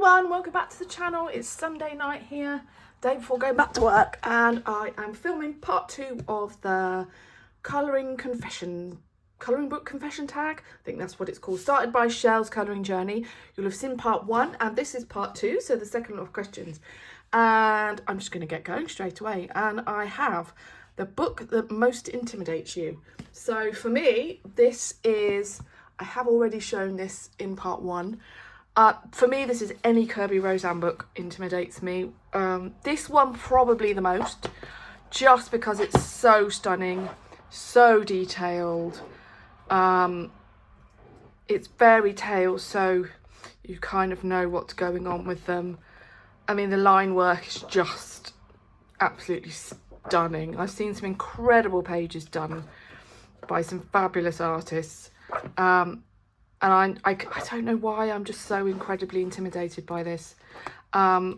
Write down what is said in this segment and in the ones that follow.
everyone, welcome back to the channel. It's Sunday night here, day before going back to work, and I am filming part 2 of the colouring book confession tag. I think that's what it's called, started by Shell's Colouring Journey. You'll have seen part 1 and this is part 2, so the second lot of questions, and I'm just going to get going straight away. And I have the book that most intimidates you. So for me, this is, I have already shown this in part 1. For me, this is any Kirby Roseanne book intimidates me. This one probably the most, just because it's so stunning, so detailed. It's fairy tales, so you kind of know what's going on with them. I mean, the line work is just absolutely stunning. I've seen some incredible pages done by some fabulous artists. And I don't know why I'm just so incredibly intimidated by this. I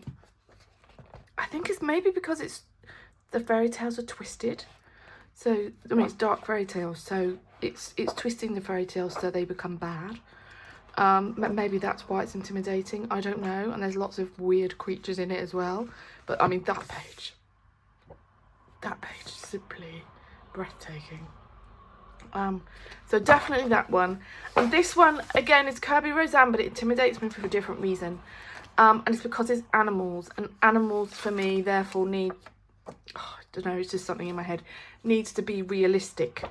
think it's maybe because the fairy tales are twisted. So, I mean, it's dark fairy tales, so it's twisting the fairy tales so they become bad. Maybe that's why it's intimidating. I don't know. And there's lots of weird creatures in it as well. But, I mean, that page is simply breathtaking. So definitely that one. And this one again is Kirby Roseanne, but it intimidates me for a different reason, and it's because it's animals, and animals for me therefore need, I don't know, it's just something in my head, needs to be realistic.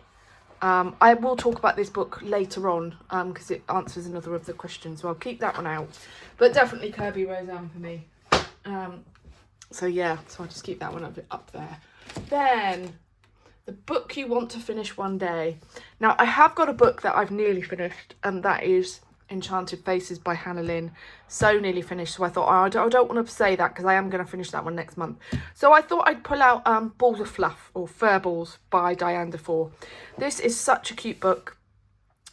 I will talk about this book later on because it answers another of the questions, so I'll keep that one out, but definitely Kirby Roseanne for me. So yeah, so I'll just keep that one up there. Then the book you want to finish one day. Now, I have got a book that I've nearly finished, and that is Enchanted Faces by Hannah Lynn. So nearly finished, so I thought, I don't want to say that because I am going to finish that one next month. So I thought I'd pull out Balls of Fluff, or Fur Balls, by Diane Defoe. This is such a cute book.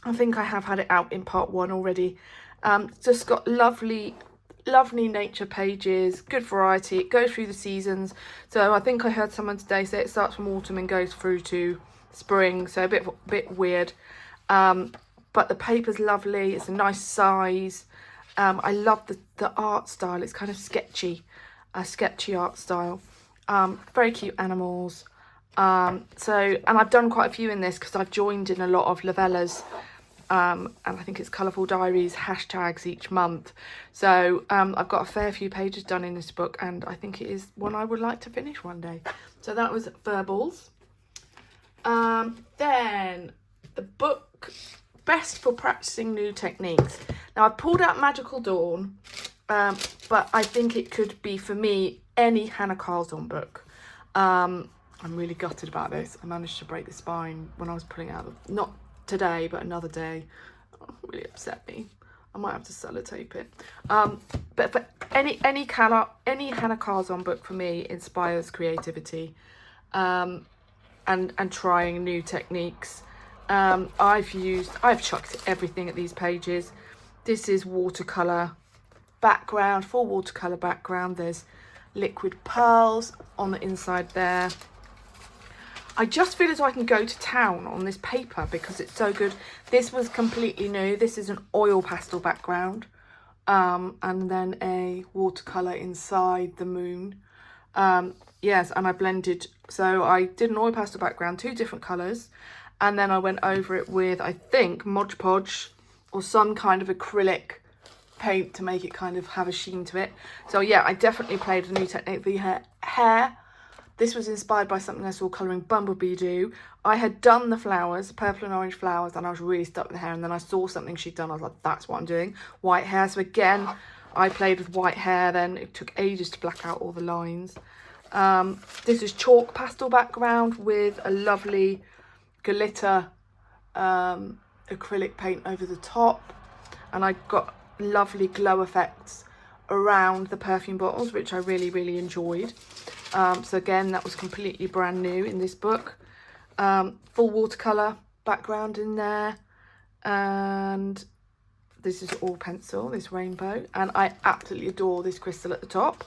I think I have had it out in part 1 already. Just got lovely nature pages, good variety. It goes through the seasons, so I think I heard someone today say it starts from autumn and goes through to spring, so a bit weird, but the paper's lovely. It's a nice size. I love the art style. It's kind of sketchy, a sketchy art style. Very cute animals. And I've done quite a few in this because I've joined in a lot of Lavella's and I think it's Colourful Diaries hashtags each month, so I've got a fair few pages done in this book, and I think it is one I would like to finish one day. So that was Fur Balls. Then the book best for practicing new techniques. Now, I've pulled out Magical Dawn, but I think it could be for me any Hannah Carlson book. I'm really gutted about this. I managed to break the spine when I was pulling out not today but another day. Oh, really upset me. I might have to sellotape it. But for any Hannah Carlson book for me inspires creativity, and trying new techniques. I've chucked everything at these pages. This is watercolor background, full watercolor background. There's liquid pearls on the inside there. I just feel as though I can go to town on this paper because it's so good. This was completely new. This is an oil pastel background, and then a watercolour inside the moon. Yes, and I blended. So I did an oil pastel background, 2 different colours, and then I went over it with, I think, Mod Podge or some kind of acrylic paint to make it kind of have a sheen to it. So yeah, I definitely played a new technique. The hair. This was inspired by something I saw Colouring Bumblebee do. I had done the flowers, purple and orange flowers, and I was really stuck with the hair. And then I saw something she'd done. I was like, that's what I'm doing. White hair. So again, I played with white hair. Then it took ages to black out all the lines. This is chalk pastel background with a lovely glitter acrylic paint over the top. And I got lovely glow effects around the perfume bottles, which I really, really enjoyed. So again, that was completely brand new in this book. Full watercolour background in there, and this is all pencil, this rainbow, and I absolutely adore this crystal at the top.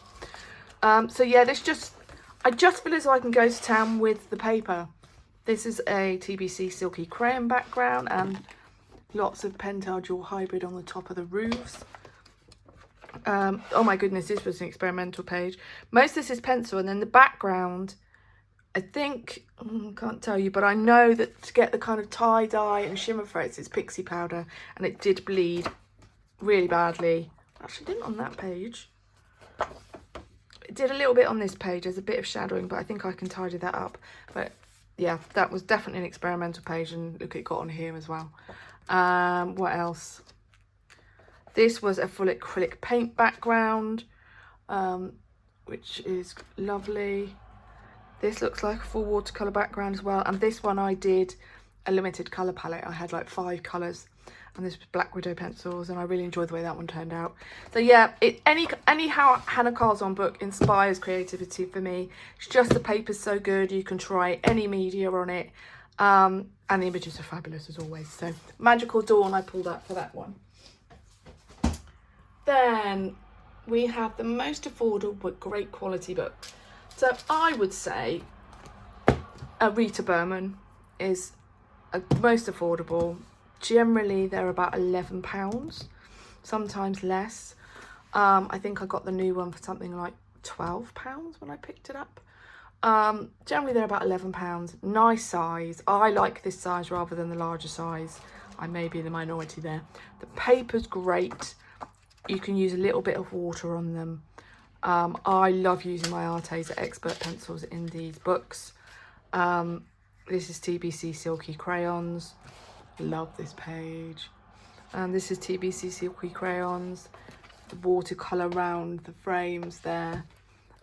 So yeah, I just feel as though I can go to town with the paper. This is a TBC Silky Crayon background and lots of Pentel Dual Hybrid on the top of the roofs. Oh my goodness, this was an experimental page. Most of this is pencil, and then the background, I think, can't tell you, but I know that to get the kind of tie-dye and shimmer effects, it's pixie powder, and it did bleed really badly. Actually, didn't on that page. It did a little bit on this page. There's a bit of shadowing, but I think I can tidy that up. But yeah, that was definitely an experimental page, and look, it got on here as well. What else? This was a full acrylic paint background, which is lovely. This looks like a full watercolour background as well. And this one I did a limited colour palette. I had like 5 colours, and this was Black Widow pencils, and I really enjoyed the way that one turned out. So yeah, any Hannah Carlson book inspires creativity for me. It's just the paper's so good, you can try any media on it, and the images are fabulous as always. So Magical Dawn, I pulled out for that one. Then we have the most affordable but great quality book. So I would say Rita Berman is most affordable. Generally they're about £11, sometimes less. I think I got the new one for something like £12 when I picked it up. Generally they're about £11. Nice size. I like this size rather than the larger size. I may be the minority there. The paper's great. You can use a little bit of water on them. I love using my Arteza Expert pencils in these books. This is TBC Silky Crayons. Love this page. This is TBC Silky Crayons. The watercolour around the frames there.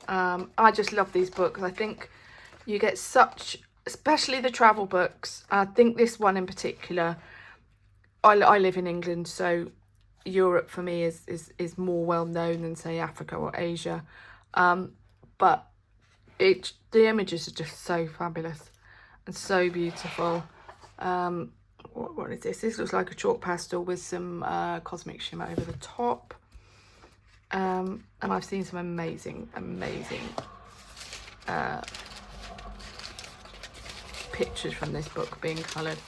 I just love these books. I think you get such, especially the travel books. I think this one in particular, I live in England, so Europe for me is more well known than say Africa or Asia, but the images are just so fabulous and so beautiful. What is this? This looks like a chalk pastel with some cosmic shimmer over the top, and I've seen some amazing pictures from this book being coloured.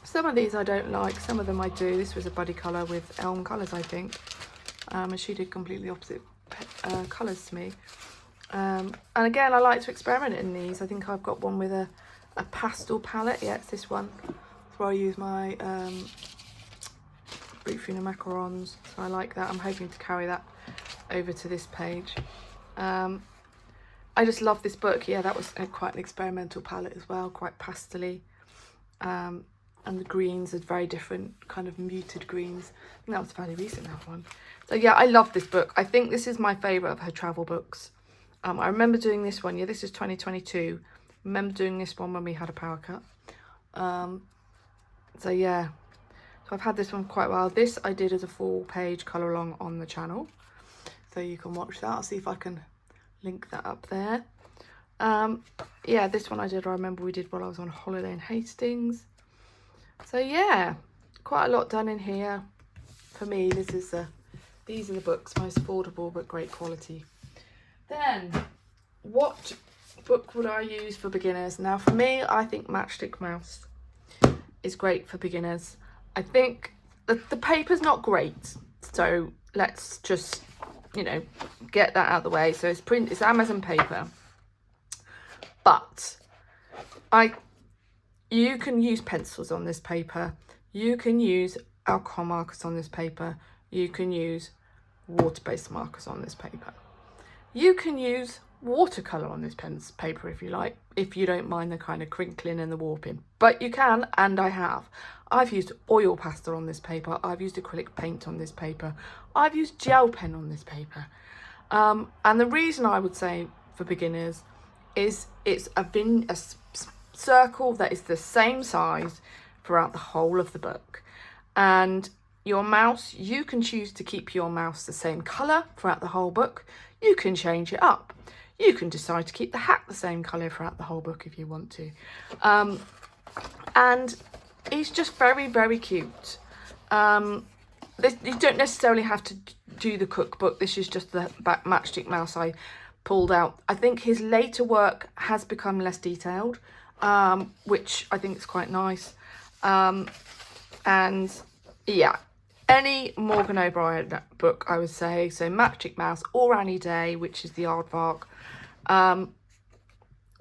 Some of these I don't like, some of them I do. This was a buddy colour with Elmcolors, I think. And she did completely opposite colours to me. And again, I like to experiment in these. I think I've got one with a pastel palette. Yeah, it's this one. That's where I use my Briefing macarons. So I like that. I'm hoping to carry that over to this page. I just love this book. Yeah, that was quite an experimental palette as well, quite pastel-y. And the greens are very different, kind of muted greens. I think that was fairly recent, that one. So yeah, I love this book. I think this is my favourite of her travel books. I remember doing this one. Yeah, this is 2022. I remember doing this one when we had a power cut. So yeah, so I've had this one quite a while. This I did as a full page colour along on the channel, so you can watch that. I'll see if I can link that up there. Yeah, this one I remember we did while I was on holiday in Hastings. So yeah, quite a lot done in here. For me, these are the books, most affordable but great quality. Then, what book would I use for beginners? Now for me, I think Matchstick Mouse is great for beginners. I think the paper's not great, so let's just, you know, get that out of the way. So it's Amazon paper, but you can use pencils on this paper, you can use alcohol markers on this paper, you can use water-based markers on this paper, you can use watercolour on this paper if you like, if you don't mind the kind of crinkling and the warping. But you can, and I have. I've used oil pastel on this paper, I've used acrylic paint on this paper, I've used gel pen on this paper. And the reason I would say for beginners is it's a circle that is the same size throughout the whole of the book, and your mouse, you can choose to keep your mouse the same colour throughout the whole book. You can change it up. You can decide to keep the hat the same colour throughout the whole book if you want to. And it's just very cute. You don't necessarily have to do the cookbook. This is just the Matchstick Mouse I pulled out. I think his later work has become less detailed, which I think is quite nice. And yeah, any Morgan O'Brien book, I would say, so Magic Mouse or Annie Day, which is the aardvark,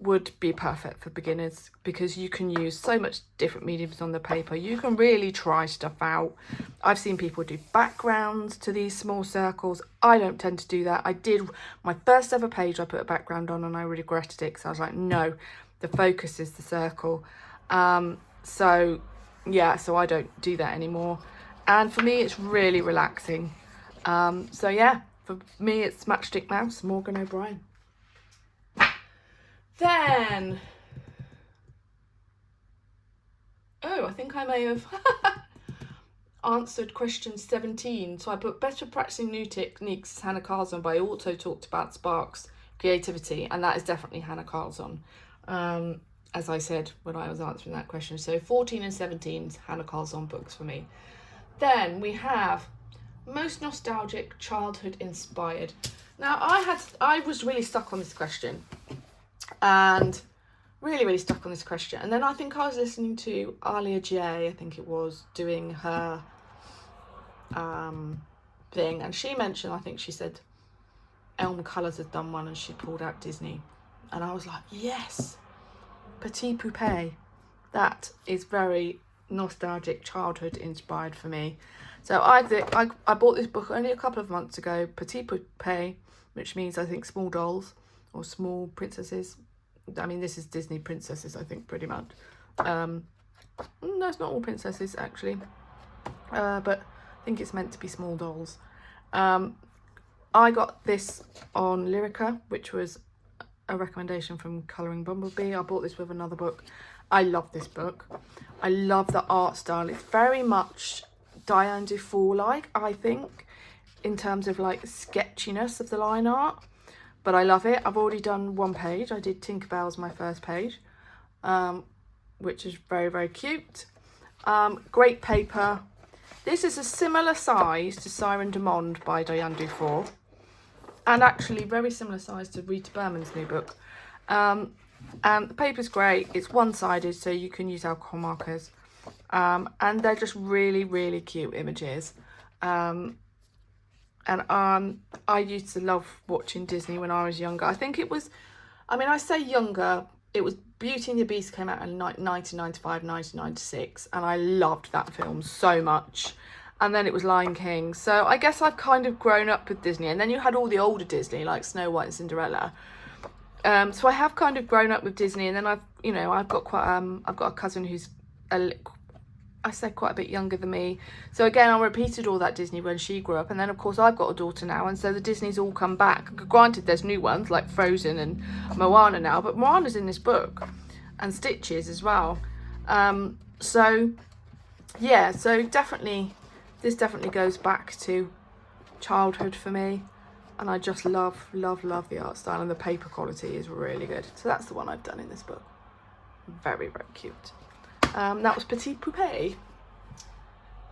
would be perfect for beginners, because you can use so much different mediums on the paper. You can really try stuff out. I've seen people do backgrounds to these small circles. I don't tend to do that. I did my first ever page, I put a background on and I regretted it, because I was like, no, the focus is the circle. So yeah, so I don't do that anymore, and for me it's really relaxing. So yeah, for me it's Matchstick Mouse, Morgan O'Brien. Then, oh, I think I may have answered question 17. So I put better practicing new techniques, Hannah Carlson, but I also talked about sparks, creativity, and that is definitely Hannah Carlson, as I said when I was answering that question. So 14 and 17 is Hannah Carlson books for me. Then we have most nostalgic childhood inspired. Now I was really stuck on this question. And really stuck on this question, and then I think I was listening to Alia J, I think it was, doing her thing, and she mentioned, I think she said Elmcolors had done one and she pulled out Disney, and I was like, yes, Petit Poupée, that is very nostalgic, childhood inspired for me. So I bought this book only a couple of months ago, Petit Poupée, which means I think small dolls or small princesses. I mean, this is Disney princesses, I think, pretty much. No, it's not all princesses, actually. But I think it's meant to be small dolls. I got this on Lyrica, which was a recommendation from Colouring Bumblebee. I bought this with another book. I love this book. I love the art style. It's very much Diane Dufour-like, I think, in terms of like sketchiness of the line art. But I love it. I've already done one page. I did Tinkerbell's my first page, which is very cute. Great paper. This is a similar size to Siren de Monde by Diane Dufour, and actually very similar size to Rita Berman's new book. And the paper's great. It's one-sided, so you can use alcohol markers, and they're just really cute images. And I used to love watching Disney when I was younger. I think it was, I mean, I say younger, it was Beauty and the Beast came out in 1995, 1996, and I loved that film so much. And then it was Lion King. So I guess I've kind of grown up with Disney. And then you had all the older Disney, like Snow White and Cinderella. So I have kind of grown up with Disney. And then I've got a cousin who's I say quite a bit younger than me. So again, I repeated all that Disney when she grew up. And then, of course, I've got a daughter now. And so the Disney's all come back. Granted, there's new ones like Frozen and Moana now. But Moana's in this book. And Stitches as well. So, yeah. So definitely, this definitely goes back to childhood for me. And I just love the art style. And the paper quality is really good. So that's the one I've done in this book. Very cute. That was Petit Poupée.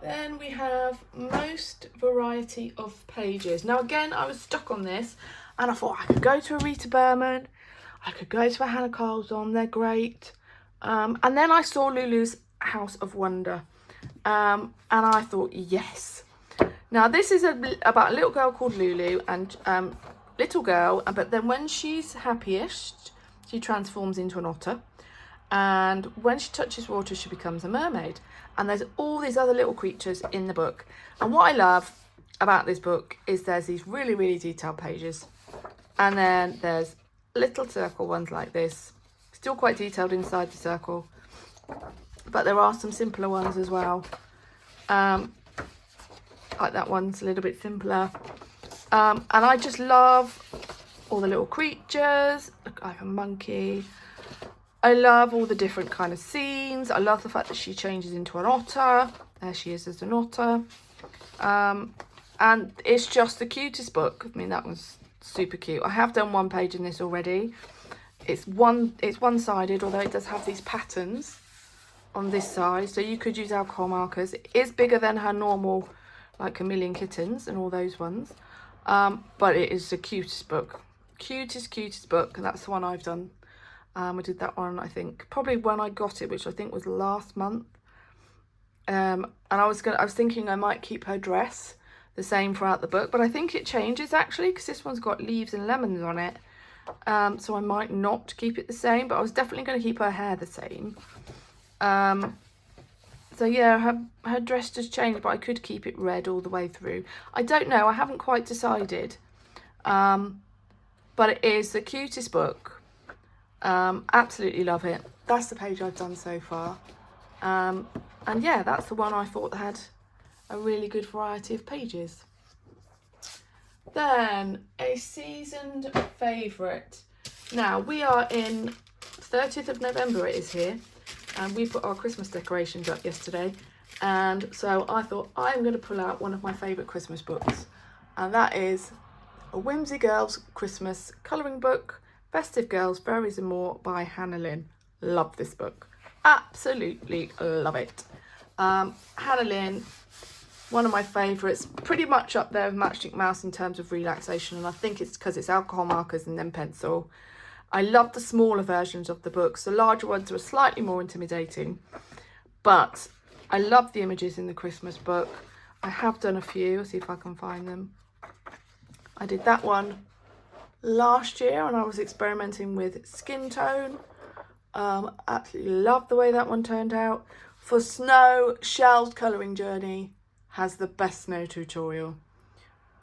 Then we have most variety of pages. Now again, I was stuck on this and I thought I could go to a Rita Berman, I could go to a Hannah Carlson, they're great. And then I saw Lulu's House of Wonder, and I thought, yes. Now this is about a little girl called Lulu, and but then when she's happiest, she transforms into an otter. And when she touches water, she becomes a mermaid. And there's all these other little creatures in the book. And what I love about this book is there's these really detailed pages. And then there's little circle ones like this. Still quite detailed inside the circle. But there are some simpler ones as well. Like that one's a little bit simpler. And I just love all the little creatures. Look, like a monkey. I love all the different kind of scenes. I love the fact that she changes into an otter. There she is as an otter. And it's just the cutest book. I mean, that was super cute. I have done one page in this already. It's one-sided, although it does have these patterns on this side. So you could use alcohol markers. It is bigger than her normal, like A Million Kittens and all those ones. But it is the cutest book. Cutest book. And that's the one I've done. I did that one, I think, probably when I got it, which I think was last month. And I was thinking I might keep her dress the same throughout the book, but I think it changes actually, because this one's got leaves and lemons on it. So I might not keep it the same, but I was definitely going to keep her hair the same. So yeah, her dress does change, but I could keep it red all the way through. I don't know, I haven't quite decided. But it is the cutest book. Absolutely love it. That's the page I've done so far. And yeah, that's the one I thought had a really good variety of pages. Then a seasoned favourite. Now we are in 30th of November, it is here, and we put our Christmas decorations up yesterday, and so I thought I'm going to pull out one of my favourite Christmas books, and that is A Whimsy Girls Christmas Colouring Book, Festive Girls, Fairies and More by Hannah Lynn. Love this book. Absolutely love it. Hannah Lynn, one of my favourites, pretty much up there with Matchstick Mouse in terms of relaxation, and I think it's because it's alcohol markers and then pencil. I love the smaller versions of the books. The larger ones are slightly more intimidating, but I love the images in the Christmas book. I have done a few. I'll see if I can find them. I did that one last year and I was experimenting with skin tone. Absolutely love the way that one turned out. For snow, Shell's Colouring Journey has the best snow tutorial.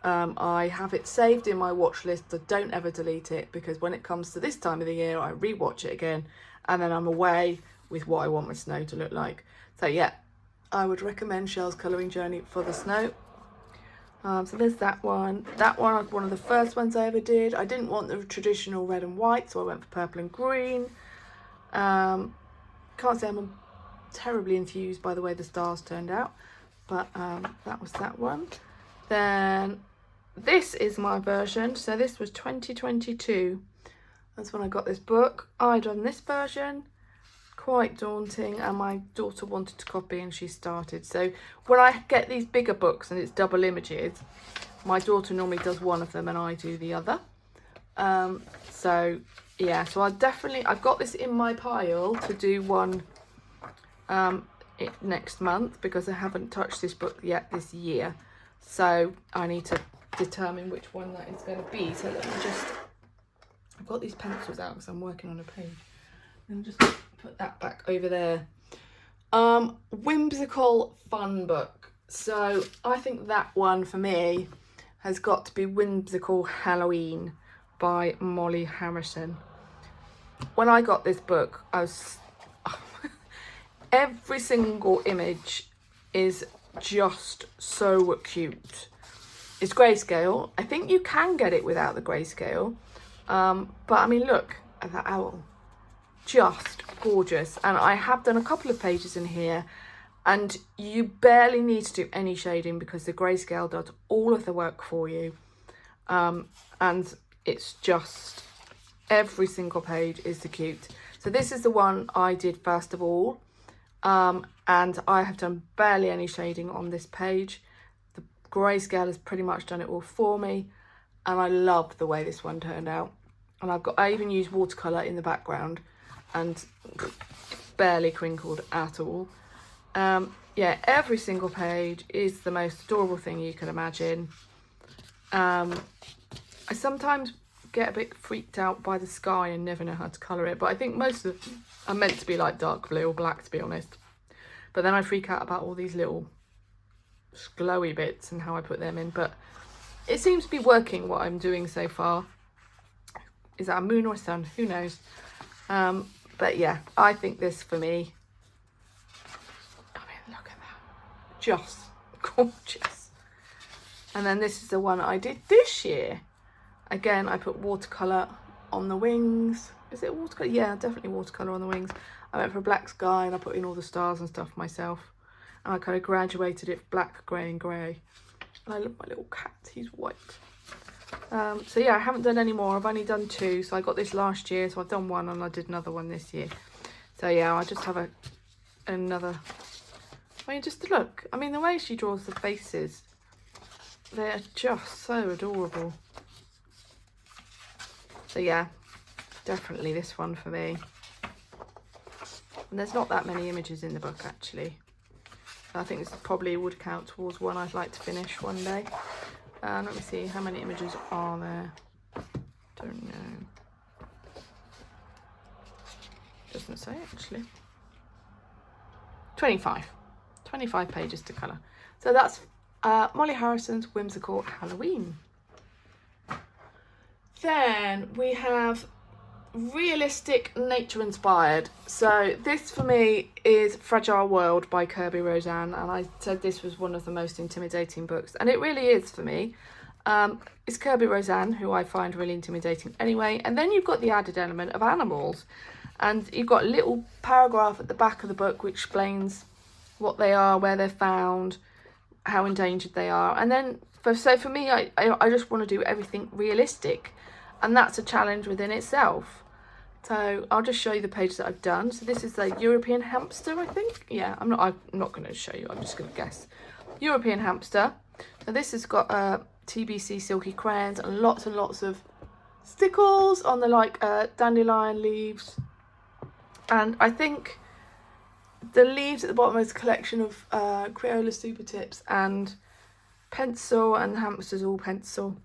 I have it saved in my watch list. I don't ever delete it, because when it comes to this time of the year, I rewatch it again and then I'm away with what I want my snow to look like. So yeah, I would recommend Shell's Colouring Journey for the snow. So there's that one. That one was one of the first ones I ever did. I didn't want the traditional red and white, so I went for purple and green. Can't say I'm terribly enthused by the way the stars turned out, but that was that one. Then this is my version. So this was 2022. That's when I got this book. I done this version. Quite daunting, and my daughter wanted to copy and she started. So when I get these bigger books and it's double images, my daughter normally does one of them and I do the other. So yeah, so I've got this in my pile to do one next month, because I haven't touched this book yet this year. So I need to determine which one that is going to be. So let me just, I've got these pencils out because I'm working on a page. And just put that back over there. Whimsical fun book. So I think that one for me has got to be Whimsical Halloween by Molly Harrison. When I got this book, I was every single image is just so cute. It's grayscale. I think you can get it without the grayscale, but I mean, look at that owl. Just gorgeous. And I have done a couple of pages in here, and you barely need to do any shading because the grayscale does all of the work for you. And it's just, every single page is the cute. So this is the one I did first of all, and I have done barely any shading on this page. The grayscale has pretty much done it all for me, and I love the way this one turned out. And I even used watercolour in the background, and barely crinkled at all. Yeah, every single page is the most adorable thing you can imagine. I sometimes get a bit freaked out by the sky and never know how to colour it, but I think most of them are meant to be like dark blue or black, to be honest. But then I freak out about all these little glowy bits and how I put them in, but it seems to be working what I'm doing so far. Is that a moon or sun? Who knows? But yeah, I think this for me, I mean, look at that, just gorgeous. And then this is the one I did this year. Again, I put watercolour on the wings. Is it watercolour? Yeah, definitely watercolour on the wings. I went for a black sky and I put in all the stars and stuff myself. And I kind of graduated it black, grey and grey. And I love my little cat, he's white. So yeah, I haven't done any more. I've only done 2. So I got this last year, so I've done 1 and I did another one this year. So yeah, I just have another. I mean, just look. I mean, the way she draws the faces, they're just so adorable. So yeah, definitely this one for me. And there's not that many images in the book actually. I think this probably would count towards one I'd like to finish one day. Let me see, how many images are there? Don't know. Doesn't say actually. 25 pages to colour. So that's Molly Harrison's Whimsical Halloween. Then we have realistic nature inspired. So this for me is Fragile World by Kirby Roseanne, and I said this was one of the most intimidating books, and it really is for me. It's Kirby Roseanne, who I find really intimidating anyway, and then you've got the added element of animals, and you've got a little paragraph at the back of the book which explains what they are, where they're found, how endangered they are. And then so for me, I just want to do everything realistic, and that's a challenge within itself. So I'll just show you the pages that I've done. So this is the European hamster, I think. Yeah, I'm not going to show you, I'm just going to guess. European hamster. So this has got TBC silky crayons and lots of stickles on the like dandelion leaves. And I think the leaves at the bottom is a collection of Crayola super tips and pencil, and the hamster's all pencil.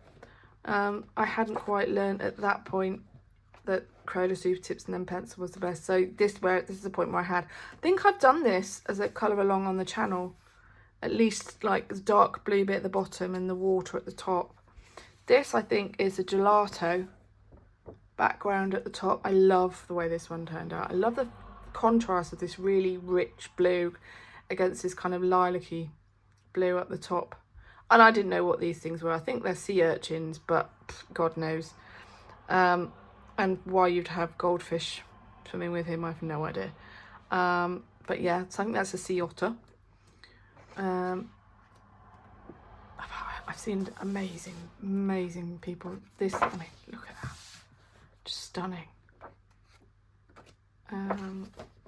I hadn't quite learned at that point that Crayola super tips and then pencil was the best. So this is the point where I think I've done this as a colour along on the channel. At least like the dark blue bit at the bottom and the water at the top. This I think is a gelato background at the top. I love the way this one turned out. I love the contrast of this really rich blue against this kind of lilac-y blue at the top. And I didn't know what these things were. I think they're sea urchins, but God knows. And why you'd have goldfish swimming with him, I have no idea. But yeah, so I think that's a sea otter. I've seen amazing people. This, I mean, look at that, just stunning.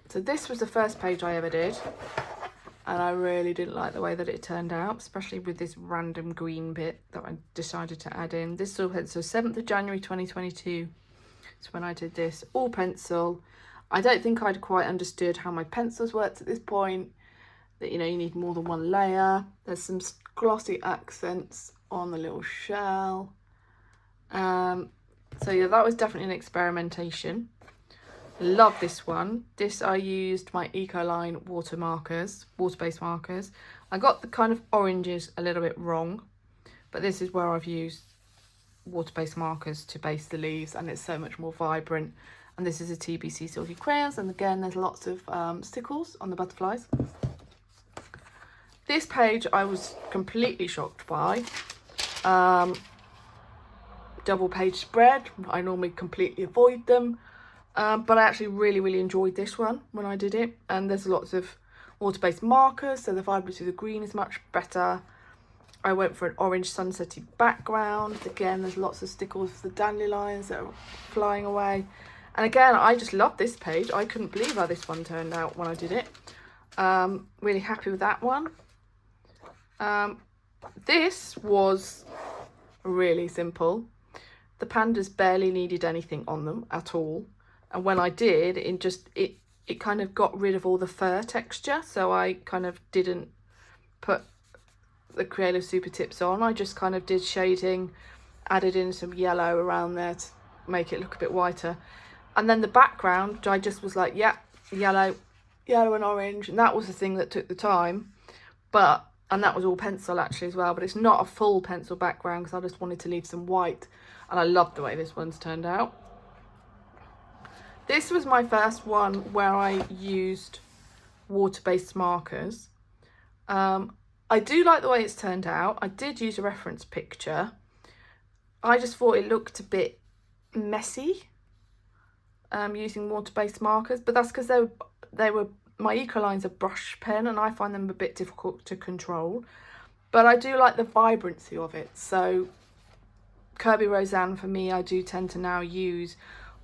So this was the first page I ever did, and I really didn't like the way that it turned out, especially with this random green bit that I decided to add in. This all had, so 7th of January 2022 is when I did this, all pencil. I don't think I'd quite understood how my pencils worked at this point, that, you know, you need more than one layer. There's some glossy accents on the little shell. So yeah, that was definitely an experimentation. Love this one. This I used my Ecoline water-based markers. I got the kind of oranges a little bit wrong, but this is where I've used water-based markers to base the leaves, and it's so much more vibrant. And this is a TBC silky crayons, and again there's lots of stickles on the butterflies. This page I was completely shocked by. Double page spread. I normally completely avoid them, but I actually really enjoyed this one when I did it. And there's lots of water-based markers, so the vibrancy of the green is much better. I went for an orange sunsetty background. Again, there's lots of stickles for the dandelions that are flying away. And again, I just love this page. I couldn't believe how this one turned out when I did it. Really happy with that one. This was really simple. The pandas barely needed anything on them at all, and when I did, it kind of got rid of all the fur texture, so I kind of didn't put the Crayola super tips on. I just kind of did shading, added in some yellow around there to make it look a bit whiter, and then the background I just was like, yeah, yellow and orange, and that was the thing that took the time. And that was all pencil actually as well, but it's not a full pencil background because I just wanted to leave some white, and I love the way this one's turned out. This was my first one where I used water-based markers. I do like the way it's turned out. I did use a reference picture. I just thought it looked a bit messy using water-based markers, but that's because they were my Ecoline's a brush pen, and I find them a bit difficult to control, but I do like the vibrancy of it. So Kirby Roseanne, for me, I do tend to now use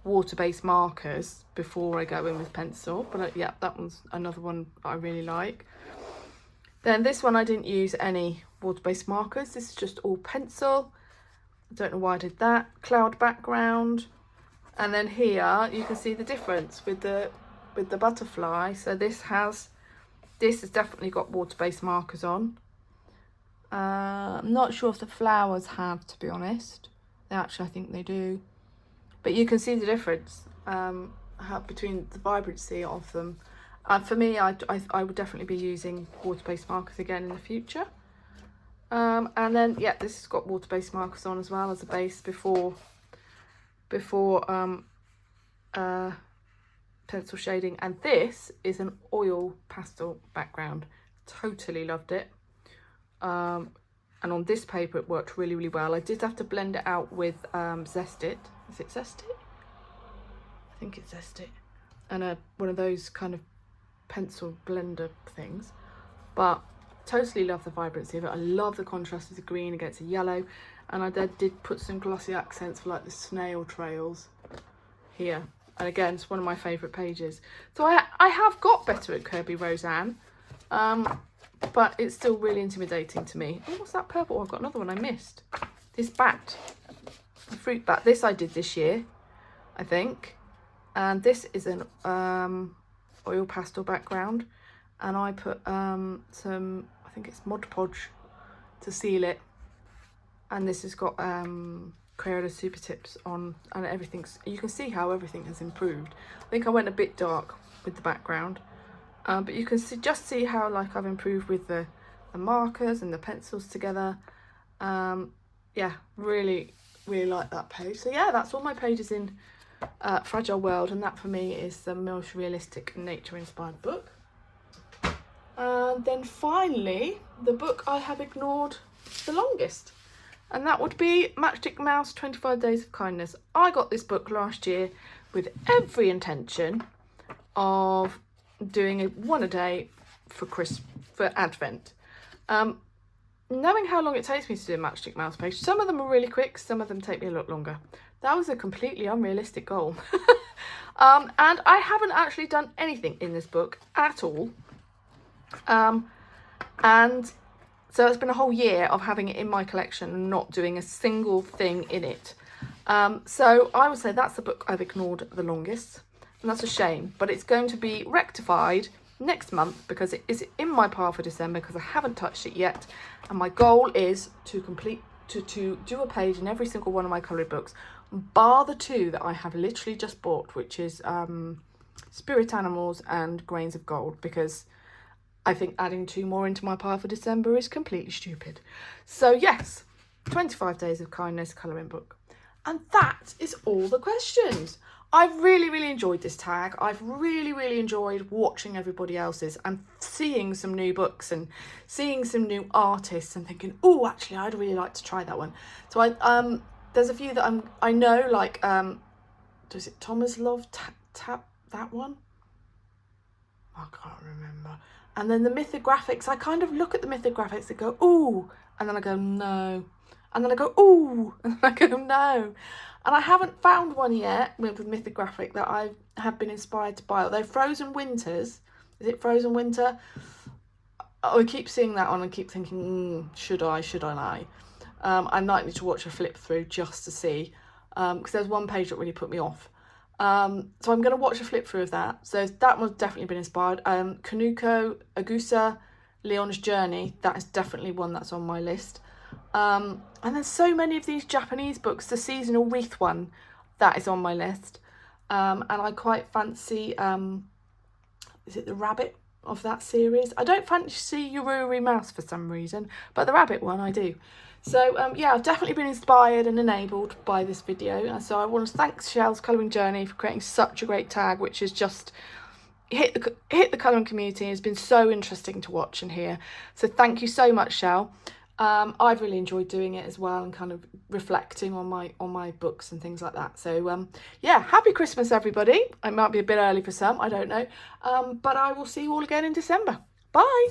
water-based markers before I go in with pencil, but yeah, that one's another one I really like. Then this one I didn't use any water-based markers. This is just all pencil. I don't know why I did that. Cloud background, and then here you can see the difference with the butterfly. So this has This has definitely got water-based markers on. I'm not sure if the flowers have, to be honest. Actually, I think they do. But you can see the difference between the vibrancy of them. For me, I would definitely be using water-based markers again in the future. And then, yeah, this has got water-based markers on as well as a base before pencil shading. And this is an oil pastel background. Totally loved it. And on this paper it worked really, really well. I did have to blend it out with Zest It. Is it Zest It? I think it's Zest It. And one of those kind of pencil blender things. But totally love the vibrancy of it. I love the contrast of the green against the yellow. And I did put some glossy accents for like the snail trails here. And again, it's one of my favourite pages. So I have got better at Kirby Roseanne. But it's still really intimidating to me. Oh, what's that purple? Oh, I've got another one I missed. This bat. The fruit bat. This I did this year, I think. And this is an oil pastel background. And I put some, I think it's Mod Podge to seal it. And this has got Crayola Super Tips on, and everything's, you can see how everything has improved. I think I went a bit dark with the background. But you can just see how like I've improved with the markers and the pencils together. Yeah, really, really like that page. So yeah, that's all my pages in Fragile World, and that for me is the most realistic nature-inspired book. And then finally, the book I have ignored the longest, and that would be Matchstick Mouse 25 Days of Kindness. I got this book last year with every intention of doing one a day for Advent. Knowing how long it takes me to do a Matchstick Mouse page, some of them are really quick, some of them take me a lot longer. That was a completely unrealistic goal. And I haven't actually done anything in this book at all. And so it's been a whole year of having it in my collection and not doing a single thing in it. So I would say that's the book I've ignored the longest. And that's a shame, but it's going to be rectified next month because it is in my pile for December because I haven't touched it yet. And my goal is to do a page in every single one of my coloured books, bar the two that I have literally just bought, which is Spirit Animals and Grains of Gold, because I think adding 2 more into my pile for December is completely stupid. So yes, 25 Days of Kindness colouring book. And that is all the questions. I've really, really enjoyed this tag. I've really, really enjoyed watching everybody else's and seeing some new books and seeing some new artists and thinking, oh, actually, I'd really like to try that one. So there's a few that I know, like, does it Thomas Love Tap that one? I can't remember. And then the mythographics, I kind of look at the mythographics and go, ooh, and then I go, no. And then I go, ooh, and then I go, no. And I haven't found one yet with mythographic that I have been inspired to buy. Although Frozen Winters, is it Frozen Winter? I keep seeing that one and keep thinking, should I not? I'm likely to watch a flip through just to see, because there's one page that really put me off. So I'm going to watch a flip through of that. So that one's definitely been inspired. Kanuko Agusa, Leon's Journey, that is definitely one that's on my list. And there's so many of these Japanese books. The Seasonal Wreath one, that is on my list. And I quite fancy, is it the rabbit of that series? I don't fancy Yururi Mouse for some reason, but the rabbit one I do. So yeah, I've definitely been inspired and enabled by this video. And so I want to thank Shell's Colouring Journey for creating such a great tag, which is just hit the colouring community. It's been so interesting to watch and hear. So thank you so much, Shell. I've really enjoyed doing it as well and kind of reflecting on my books and things like that. So yeah, happy Christmas everybody. It might be a bit early for some, I don't know, but I will see you all again in December. Bye.